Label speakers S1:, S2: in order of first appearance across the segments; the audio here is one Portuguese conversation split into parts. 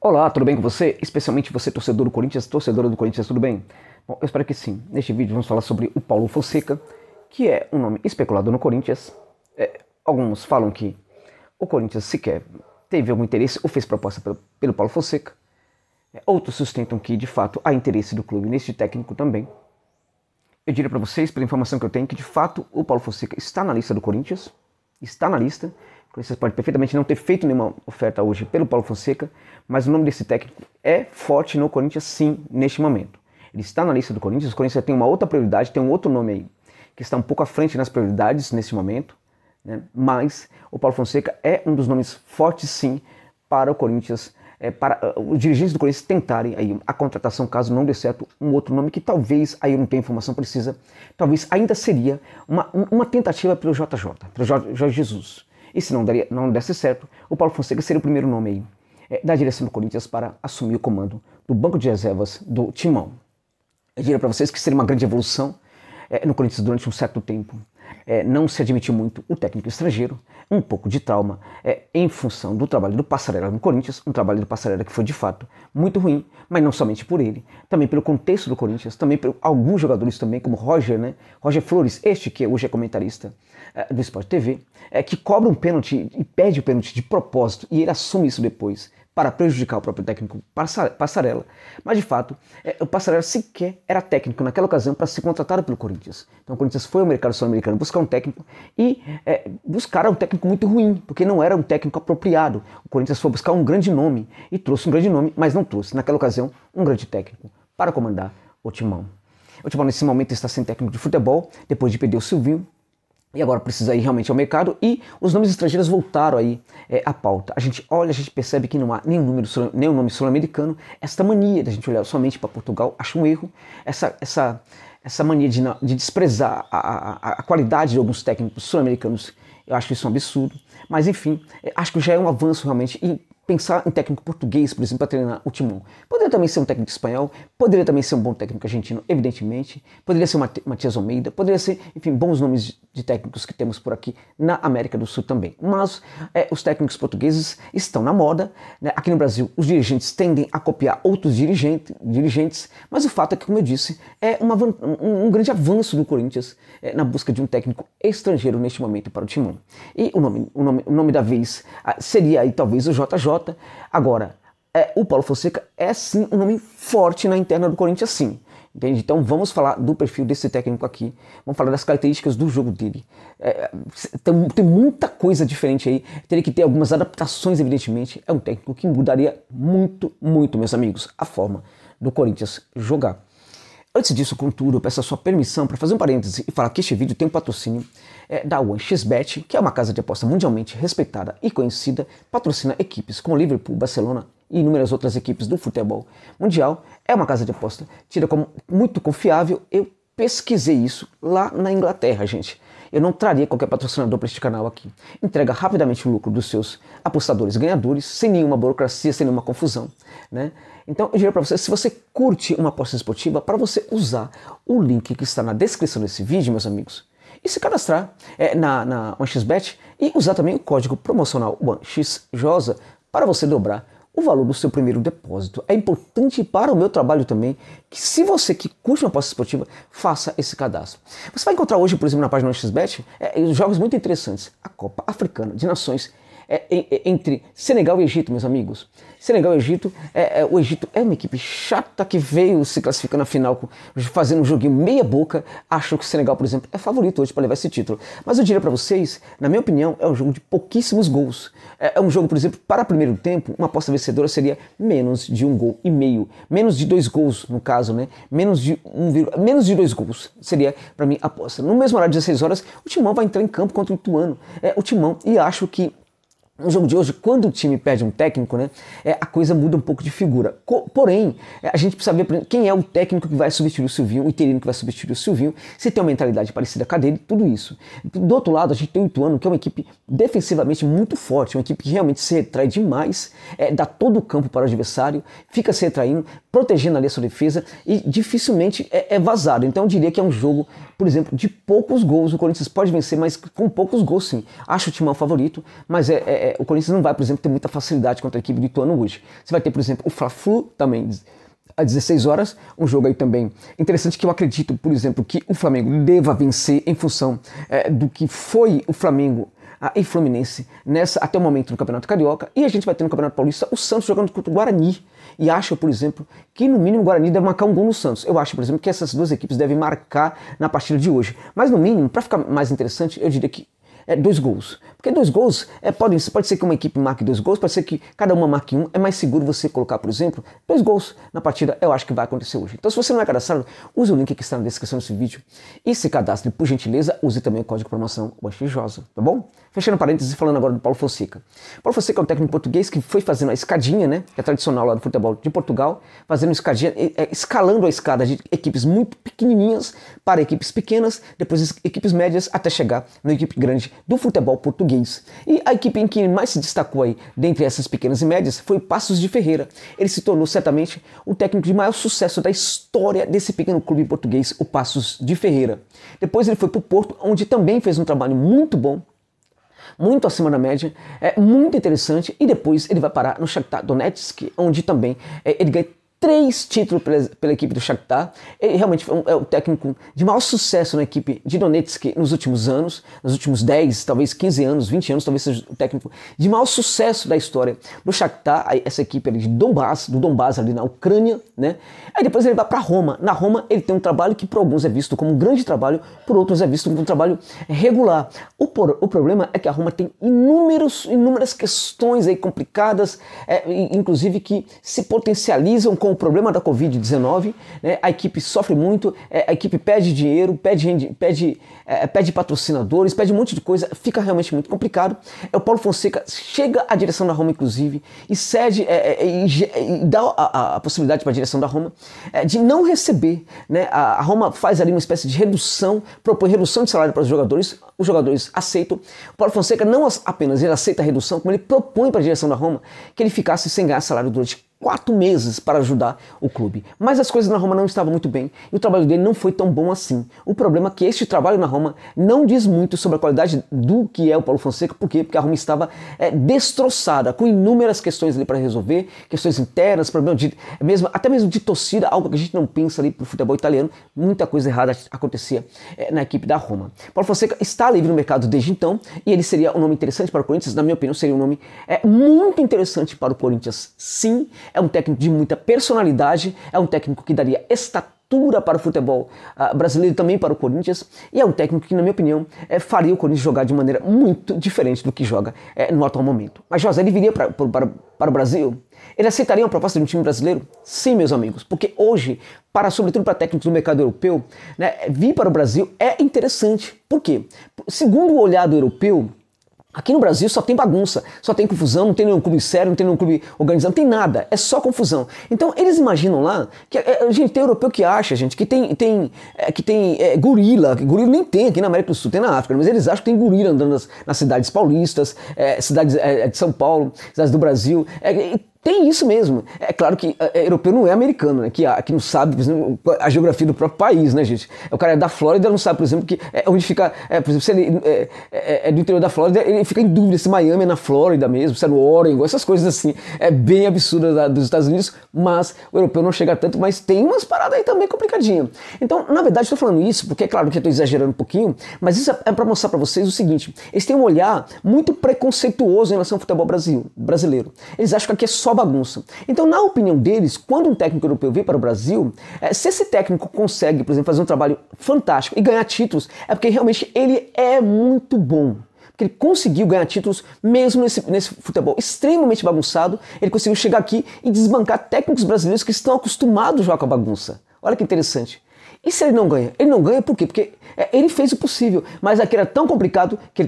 S1: Olá, tudo bem com você? Especialmente você, torcedor do Corinthians, torcedora do Corinthians, tudo bem? Bom, eu espero que sim. Neste vídeo vamos falar sobre o Paulo Fonseca, que é um nome especulado no Corinthians. Alguns falam que o Corinthians sequer teve algum interesse ou fez proposta pelo Paulo Fonseca. Outros sustentam que, de fato, há interesse do clube neste técnico também. Eu diria para vocês, pela informação que eu tenho, que de fato o Paulo Fonseca está na lista do Corinthians. Está na lista. O Corinthians pode perfeitamente não ter feito nenhuma oferta hoje pelo Paulo Fonseca, mas o nome desse técnico é forte no Corinthians sim, neste momento. Ele está na lista do Corinthians, o Corinthians tem uma outra prioridade, tem um outro nome aí, que está um pouco à frente nas prioridades nesse momento, né? Mas o Paulo Fonseca é um dos nomes fortes sim para o Corinthians, para os dirigentes do Corinthians tentarem aí a contratação, caso não dê certo, um outro nome que talvez, aí eu não tenho informação precisa, talvez ainda seria uma tentativa pelo JJ, pelo Jorge Jesus. E se não desse certo, o Paulo Fonseca seria o primeiro nome aí da direção do Corinthians para assumir o comando do banco de reservas do Timão. Eu diria para vocês que seria uma grande evolução no Corinthians durante um certo tempo. Não se admitiu muito o técnico estrangeiro, um pouco de trauma em função do trabalho do Passarella no Corinthians, um trabalho do Passarella que foi de fato muito ruim, mas não somente por ele, também pelo contexto do Corinthians, também por alguns jogadores também, como Roger, né? Roger Flores, este que hoje é comentarista do Sport TV, que cobra um pênalti e pede o pênalti de propósito, e ele assume isso depois, para prejudicar o próprio técnico Passarella. Mas de fato, o Passarella sequer era técnico naquela ocasião para ser contratado pelo Corinthians. Então o Corinthians foi ao mercado sul-americano buscar um técnico e buscaram um técnico muito ruim, porque não era um técnico apropriado. O Corinthians foi buscar um grande nome e trouxe um grande nome, mas não trouxe naquela ocasião um grande técnico para comandar o Timão. O Timão nesse momento está sem técnico de futebol, depois de perder o Silvinho, e agora precisa ir realmente ao mercado, e os nomes estrangeiros voltaram aí à pauta. A gente olha, a gente percebe que não há nenhum nome sul-americano. Esta mania de a gente olhar somente para Portugal, acho um erro. Essa mania de desprezar a qualidade de alguns técnicos sul-americanos, eu acho isso um absurdo. Mas enfim, acho que já é um avanço realmente. E pensar em técnico português, por exemplo, para treinar o Timão. Poderia também ser um técnico espanhol, poderia também ser um bom técnico argentino, evidentemente. Poderia ser Matias Almeida, poderia ser, enfim, bons nomes de técnicos que temos por aqui na América do Sul também. Mas os técnicos portugueses estão na moda, né? Aqui no Brasil os dirigentes tendem a copiar outros dirigentes, mas o fato é que, como eu disse, é um grande avanço do Corinthians na busca de um técnico estrangeiro neste momento para o Timão. E o nome da vez seria aí talvez o JJ. Agora, o Paulo Fonseca é sim um nome forte na interna do Corinthians, sim. Entende? Então vamos falar do perfil desse técnico aqui, vamos falar das características do jogo dele. Tem muita coisa diferente aí, teria que ter algumas adaptações, evidentemente. É um técnico que mudaria muito, muito, meus amigos, a forma do Corinthians jogar. Antes disso, contudo, eu peço a sua permissão para fazer um parêntese e falar que este vídeo tem um patrocínio da 1xBet, que é uma casa de aposta mundialmente respeitada e conhecida, patrocina equipes como Liverpool, Barcelona e inúmeras outras equipes do futebol mundial. É uma casa de aposta tida como muito confiável. Eu pesquisei isso lá na Inglaterra, gente. Eu não traria qualquer patrocinador para este canal aqui. Entrega rapidamente o lucro dos seus apostadores ganhadores, sem nenhuma burocracia, sem nenhuma confusão, né? Então eu diria para você, se você curte uma aposta esportiva, para você usar o link que está na descrição desse vídeo, meus amigos, e se cadastrar na 1xBet e usar também o código promocional 1xJosa para você dobrar o valor do seu primeiro depósito. É importante para o meu trabalho também que, se você que curte uma aposta esportiva, faça esse cadastro. Você vai encontrar hoje, por exemplo, na página do 1xBet, jogos muito interessantes. A Copa Africana de Nações entre Senegal e Egito, meus amigos. Senegal e Egito, o Egito é uma equipe chata que veio se classificando na final, fazendo um joguinho meia boca. Acho que o Senegal, por exemplo, é favorito hoje para levar esse título. Mas eu diria para vocês, na minha opinião, é um jogo de pouquíssimos gols. É um jogo, por exemplo, para primeiro tempo, uma aposta vencedora seria menos de 1,5 gol. Menos de 2 gols, no caso, né? Menos de 2 gols seria, para mim, a aposta. No mesmo horário, 16 horas, o Timão vai entrar em campo contra o Ituano. O Timão, e acho que no jogo de hoje, quando o time perde um técnico, né, a coisa muda um pouco de figura. Porém, a gente precisa ver quem é o técnico que vai substituir o Silvinho, o interino que vai substituir o Silvinho, se tem uma mentalidade parecida com a dele, tudo isso. Do outro lado, a gente tem o Ituano, que é uma equipe defensivamente muito forte, uma equipe que realmente se retrai demais, dá todo o campo para o adversário, fica se retraindo, protegendo ali a sua defesa e dificilmente é vazado. Então eu diria que é um jogo, por exemplo, de poucos gols. O Corinthians pode vencer, mas com poucos gols sim. Acho o Timão favorito, mas o Corinthians não vai, por exemplo, ter muita facilidade contra a equipe do Ituano hoje. Você vai ter, por exemplo, o Fla-Flu também, às 16 horas, um jogo aí também interessante que eu acredito, por exemplo, que o Flamengo deva vencer em função do que foi o Flamengo e Fluminense até o momento no Campeonato Carioca, e a gente vai ter no Campeonato Paulista o Santos jogando contra o Guarani, e acho, por exemplo, que no mínimo o Guarani deve marcar um gol no Santos. Eu acho, por exemplo, que essas duas equipes devem marcar na partida de hoje, mas no mínimo, para ficar mais interessante, eu diria que 2 gols. Porque 2 gols, pode ser que uma equipe marque 2 gols, pode ser que cada uma marque um. É mais seguro você colocar, por exemplo, 2 gols na partida. Eu acho que vai acontecer hoje. Então, se você não é cadastrado, use o link que está na descrição desse vídeo e se cadastre, por gentileza, use também o código de promoção UEFJosa, tá bom? Fechando parênteses, falando agora do Paulo Fonseca. Paulo Fonseca é um técnico português que foi fazendo a escadinha, né? Que é tradicional lá do futebol de Portugal, fazendo escadinha, escalando a escada de equipes muito pequenininhas para equipes pequenas, depois equipes médias, até chegar na equipe grande do futebol português. E a equipe em que mais se destacou aí, dentre essas pequenas e médias, foi o Paços de Ferreira. Ele se tornou certamente o técnico de maior sucesso da história desse pequeno clube português, o Paços de Ferreira. Depois ele foi para o Porto, onde também fez um trabalho muito bom, muito acima da média, muito interessante, e depois ele vai parar no Shakhtar Donetsk, onde também ele ganha 3 títulos pela equipe do Shakhtar. Ele realmente é o técnico de maior sucesso na equipe de Donetsk nos últimos anos, nos últimos 10, talvez 15 anos, 20 anos, talvez seja o técnico de maior sucesso da história do Shakhtar, essa equipe ali de Donbass, do Donbass ali na Ucrânia, né? Aí depois ele vai para Roma. Na Roma ele tem um trabalho que por alguns é visto como um grande trabalho, por outros é visto como um trabalho regular. O problema é que a Roma tem inúmeras questões aí complicadas, inclusive que se potencializam com o problema da Covid-19, né? A equipe sofre muito, a equipe pede dinheiro, pede patrocinadores, pede um monte de coisa, fica realmente muito complicado. O Paulo Fonseca chega à direção da Roma, inclusive, e cede e dá a possibilidade para a direção da Roma de não receber, né? A Roma faz ali uma espécie de redução, propõe redução de salário para os jogadores aceitam. O Paulo Fonseca não apenas ele aceita a redução, como ele propõe para a direção da Roma que ele ficasse sem ganhar salário durante 4 meses para ajudar o clube. Mas as coisas na Roma não estavam muito bem e o trabalho dele não foi tão bom assim. O problema é que este trabalho na Roma não diz muito sobre a qualidade do que é o Paulo Fonseca. Por quê? Porque a Roma estava destroçada, com inúmeras questões ali para resolver, questões internas, problemas até mesmo de torcida, algo que a gente não pensa ali para o futebol italiano. Muita coisa errada acontecia na equipe da Roma. Paulo Fonseca está livre no mercado desde então e ele seria um nome interessante para o Corinthians. Na minha opinião, seria um nome muito interessante para o Corinthians, sim. É um técnico de muita personalidade, é um técnico que daria estatura para o futebol brasileiro e também para o Corinthians, e é um técnico que, na minha opinião, faria o Corinthians jogar de maneira muito diferente do que joga no atual momento. Mas, José, ele viria para o Brasil? Ele aceitaria uma proposta de um time brasileiro? Sim, meus amigos, porque hoje, sobretudo para técnicos do mercado europeu, né, vir para o Brasil é interessante. Por quê? Segundo o olhar do europeu, aqui no Brasil só tem bagunça, só tem confusão, não tem nenhum clube sério, não tem nenhum clube organizado, não tem nada, é só confusão. Então eles imaginam lá que gente, tem europeu que acha, gente, que tem gorila, que gorila nem tem aqui na América do Sul, tem na África, mas eles acham que tem gorila andando nas cidades paulistas, cidades de São Paulo, cidades do Brasil. Tem isso mesmo. É claro que europeu não é americano, né? Que não sabe, por exemplo, a geografia do próprio país, né, gente? O cara é da Flórida, não sabe, por exemplo, que onde fica, por exemplo, se ele é do interior da Flórida, ele fica em dúvida se Miami é na Flórida mesmo, se é no Oregon, essas coisas assim. É bem absurda dos Estados Unidos, mas o europeu não chega tanto, mas tem umas paradas aí também complicadinhas. Então, na verdade, estou falando isso, porque é claro que eu estou exagerando um pouquinho, mas isso é para mostrar para vocês o seguinte: eles têm um olhar muito preconceituoso em relação ao futebol brasileiro. Eles acham que aqui é só bagunça. Então, na opinião deles, quando um técnico europeu vem para o Brasil, se esse técnico consegue, por exemplo, fazer um trabalho fantástico e ganhar títulos, é porque realmente ele é muito bom. Porque ele conseguiu ganhar títulos mesmo nesse futebol extremamente bagunçado. Ele conseguiu chegar aqui e desbancar técnicos brasileiros que estão acostumados a jogar com a bagunça. Olha que interessante. E se ele não ganha? Ele não ganha por quê? Porque ele fez o possível, mas aqui era tão complicado que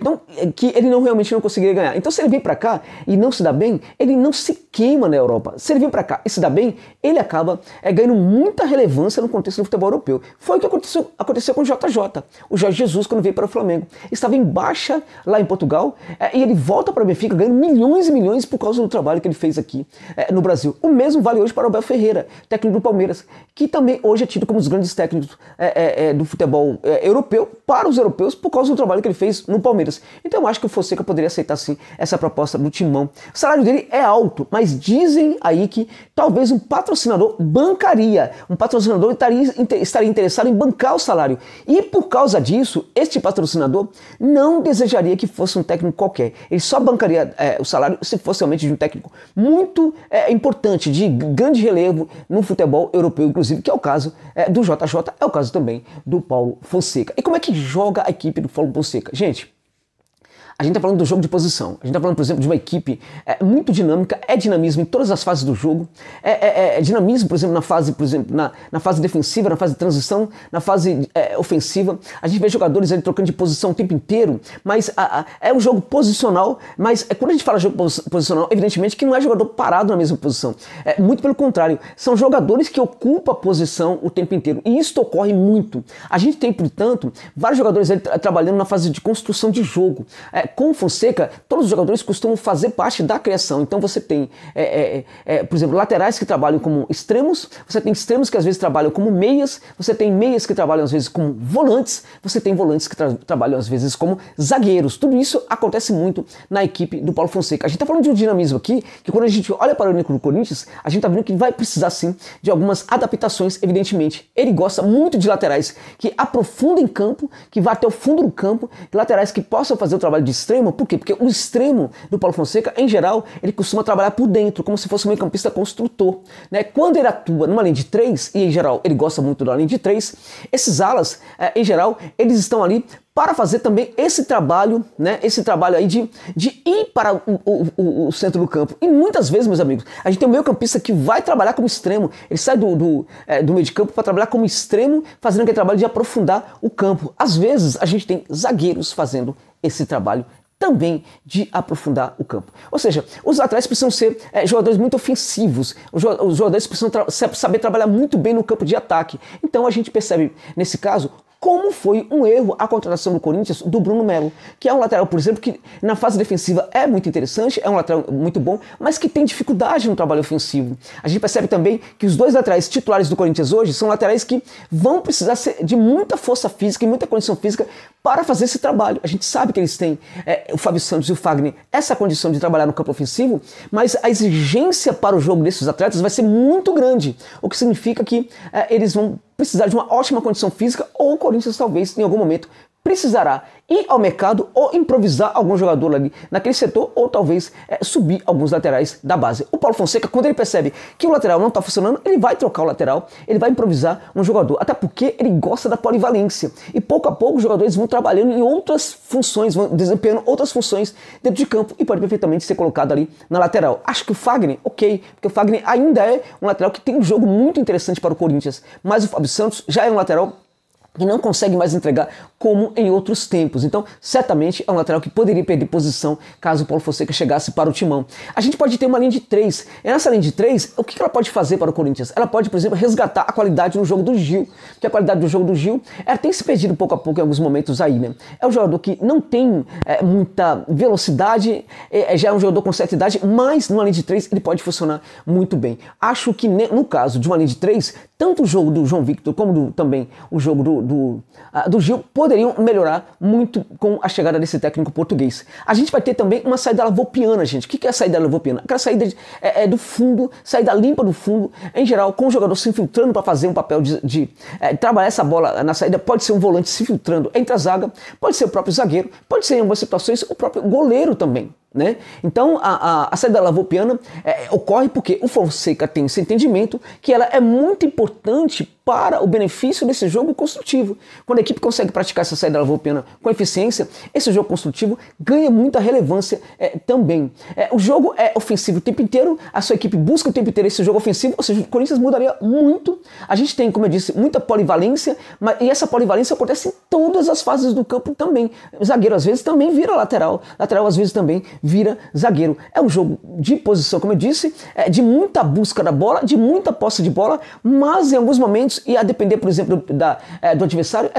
S1: ele realmente não conseguiria ganhar. Então, se ele vem para cá e não se dá bem, ele não se queima na Europa. Se ele vem para cá e se dá bem, ele acaba ganhando muita relevância no contexto do futebol europeu. Foi o que aconteceu com o JJ. O Jorge Jesus, quando veio para o Flamengo, estava em baixa lá em Portugal e ele volta para o Benfica ganhando milhões e milhões por causa do trabalho que ele fez aqui no Brasil. O mesmo vale hoje para o Abel Ferreira, técnico do Palmeiras, que também hoje é tido como um dos grandes técnicos do futebol europeu. europeu para os europeus por causa do trabalho que ele fez no Palmeiras. Então eu acho que o Fonseca poderia aceitar sim essa proposta do Timão. O salário dele é alto, mas dizem aí que talvez um patrocinador bancaria, um patrocinador estaria interessado em bancar o salário. E por causa disso, este patrocinador não desejaria que fosse um técnico qualquer. Ele só bancaria o salário se fosse realmente de um técnico muito importante, de grande relevo no futebol europeu, inclusive, que é o caso do JJ, é o caso também do Paulo Fonseca. E como é que joga a equipe do Paulo Fonseca? Gente, a gente está falando do jogo de posição. A gente está falando, por exemplo, de uma equipe muito dinâmica, dinamismo em todas as fases do jogo, dinamismo, por exemplo, na fase defensiva, na fase de transição, na fase ofensiva. A gente vê jogadores ali trocando de posição o tempo inteiro, mas é um jogo posicional, mas quando a gente fala jogo posicional, evidentemente que não é jogador parado na mesma posição. Muito pelo contrário, são jogadores que ocupam a posição o tempo inteiro, e isso ocorre muito. A gente tem, portanto, vários jogadores ali trabalhando na fase de construção de jogo. Com o Fonseca, todos os jogadores costumam fazer parte da criação. Então você tem, por exemplo, laterais que trabalham como extremos, você tem extremos que às vezes trabalham como meias, você tem meias que trabalham às vezes como volantes, você tem volantes que trabalham às vezes como zagueiros. Tudo isso acontece muito na equipe do Paulo Fonseca. A gente está falando de um dinamismo aqui, que quando a gente olha para o elenco do Corinthians, a gente está vendo que vai precisar sim de algumas adaptações, evidentemente. Ele gosta muito de laterais que aprofundem campo, que vá até o fundo do campo, laterais que possam fazer o trabalho de extremo. Por quê? Porque o extremo do Paulo Fonseca, em geral, ele costuma trabalhar por dentro, como se fosse um meio-campista construtor, né? Quando ele atua numa linha de 3, e em geral ele gosta muito da linha de 3, esses alas, em geral, eles estão ali para fazer também esse trabalho, né? Esse trabalho aí de ir para o centro do campo. E muitas vezes, meus amigos, a gente tem um meio-campista que vai trabalhar como extremo, ele sai do meio de campo para trabalhar como extremo, fazendo aquele trabalho de aprofundar o campo. Às vezes, a gente tem zagueiros fazendo esse trabalho também de aprofundar o campo. Ou seja, os laterais precisam ser jogadores muito ofensivos, os jogadores precisam saber trabalhar muito bem no campo de ataque. Então a gente percebe, nesse caso, como foi um erro a contratação do Corinthians do Bruno Melo, que é um lateral, por exemplo, que na fase defensiva é muito interessante, é um lateral muito bom, mas que tem dificuldade no trabalho ofensivo. A gente percebe também que os dois laterais titulares do Corinthians hoje são laterais que vão precisar de muita força física e muita condição física para fazer esse trabalho. A gente sabe que eles têm, o Fábio Santos e o Fagner, essa condição de trabalhar no campo ofensivo, mas a exigência para o jogo desses atletas vai ser muito grande, o que significa que eles vão precisar de uma ótima condição física, ou o Corinthians talvez em algum momento precisará ir ao mercado ou improvisar algum jogador ali naquele setor, ou talvez subir alguns laterais da base. O Paulo Fonseca, quando ele percebe que o lateral não está funcionando, ele vai trocar o lateral, ele vai improvisar um jogador, até porque ele gosta da polivalência. E pouco a pouco os jogadores vão trabalhando em outras funções, vão desempenhando outras funções dentro de campo e pode perfeitamente ser colocado ali na lateral. Acho que o Fagner, ok, porque o Fagner ainda é um lateral que tem um jogo muito interessante para o Corinthians, mas o Fábio Santos já é um lateral e não consegue mais entregar como em outros tempos. Então, certamente é um lateral que poderia perder posição caso o Paulo Fonseca chegasse para o Timão. A gente pode ter uma linha de 3. E nessa linha de 3, o que ela pode fazer para o Corinthians? Ela pode, por exemplo, resgatar a qualidade no jogo do Gil. Porque a qualidade do jogo do Gil tem se perdido pouco a pouco em alguns momentos aí, né? É um jogador que não tem muita velocidade, já é um jogador com certa idade, mas numa linha de 3 ele pode funcionar muito bem. Acho que no caso de uma linha de 3, tanto o jogo do João Victor como também o jogo do Gil poderiam melhorar muito com a chegada desse técnico português. A gente vai ter também uma saída lavopiana, gente. O que é a saída lavopiana? Aquela saída do fundo, saída limpa do fundo, em geral, com o jogador se infiltrando para fazer um papel de trabalhar essa bola na saída. Pode ser um volante se filtrando entre a zaga, pode ser o próprio zagueiro, pode ser em algumas situações o próprio goleiro também, né? Então a saída lavopiana ocorre porque o Fonseca tem esse entendimento que ela é muito importante para o benefício desse jogo construtivo. Quando a equipe consegue praticar essa saída lavopiana com eficiência, esse jogo construtivo ganha muita relevância também. O jogo é ofensivo o tempo inteiro, a sua equipe busca o tempo inteiro esse jogo ofensivo, ou seja, o Corinthians mudaria muito. A gente tem, como eu disse, muita polivalência, e essa polivalência acontece em todas as fases do campo também. O zagueiro às vezes também vira lateral, lateral às vezes também vira zagueiro. É um jogo de posição, como eu disse, de muita busca da bola, de muita posse de bola, mas em alguns momentos, e a depender, por exemplo, do adversário,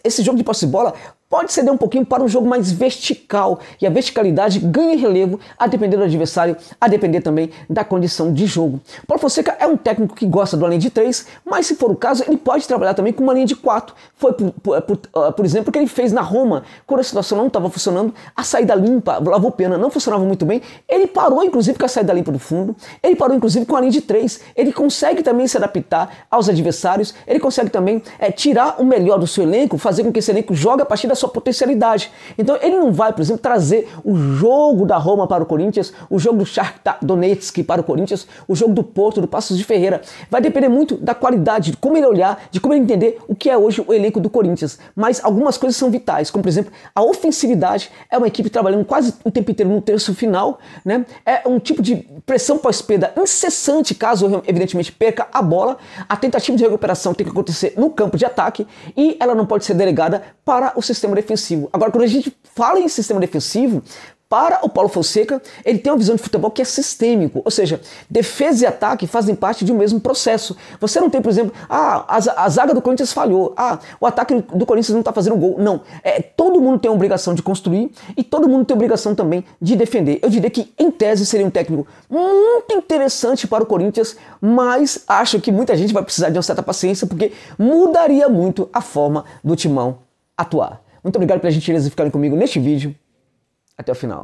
S1: esse jogo de posse de bola pode ceder um pouquinho para um jogo mais vertical, e a verticalidade ganha relevo a depender do adversário, a depender também da condição de jogo. Paulo Fonseca é um técnico que gosta de uma linha de 3, mas se for o caso, ele pode trabalhar também com uma linha de 4. Foi, por exemplo, o que ele fez na Roma, quando a situação não estava funcionando, a saída limpa, lavou pena, não funcionava muito bem, ele parou inclusive com a saída limpa do fundo, ele parou inclusive com a linha de 3, ele consegue também se adaptar aos adversários, ele consegue também tirar o melhor do seu elenco, fazer com que esse elenco jogue a partir da sua potencialidade. Então ele não vai, por exemplo, trazer o jogo da Roma para o Corinthians, o jogo do Shakhtar Donetsk para o Corinthians, o jogo do Porto, do Paços de Ferreira. Vai depender muito da qualidade, de como ele olhar, de como ele entender o que é hoje o elenco do Corinthians. Mas algumas coisas são vitais, como por exemplo, a ofensividade. É uma equipe trabalhando quase o tempo inteiro no terço final, né? É um tipo de pressão pós-perda incessante, caso evidentemente perca a bola. A tentativa de recuperação tem que acontecer no campo de ataque e ela não pode ser delegada para o sistema defensivo. Agora, quando a gente fala em sistema defensivo, para o Paulo Fonseca, ele tem uma visão de futebol que é sistêmico, ou seja, defesa e ataque fazem parte de um mesmo processo. Você não tem, por exemplo, a zaga do Corinthians falhou, o ataque do Corinthians não está fazendo gol. Não, todo mundo tem a obrigação de construir e todo mundo tem a obrigação também de defender. Eu diria que, em tese, seria um técnico muito interessante para o Corinthians, mas acho que muita gente vai precisar de uma certa paciência, porque mudaria muito a forma do Timão atuar. Muito obrigado pela gentileza de ficarem comigo neste vídeo. Até o final.